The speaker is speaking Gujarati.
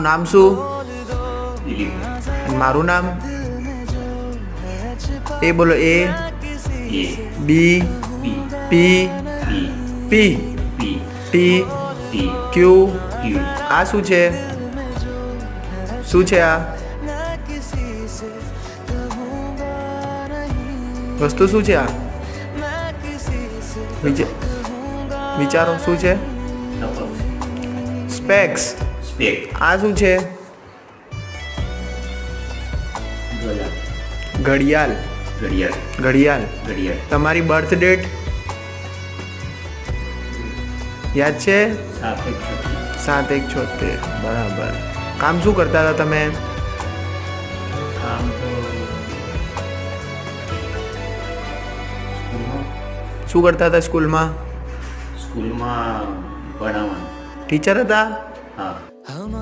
નામ શું? દિલીપ. અને મારું નામ? એ બોલો. એ એ બી બી પી બી પી પી ટી ટી ક્યુ. ક્યુ. આ શું છે? શું છે આ વસ્તુ? શું છે આ? વિચારો શું છે? સ્પેક્સ. સ્પેક. આ શું છે? ગળા. ઘડિયાળ. ઘડિયાળ. ઘડિયાળ. ઘડિયાળ. તમારી બર્થ ડેટ યાદ છે? 7/1/76. બરાબર. કામ શું કરતા હતા તમે? કામ તો શું કરતા હતા સ્કૂલમાં? સ્કૂલમાં ભણાવવાનું. ટીચર હતા? હા.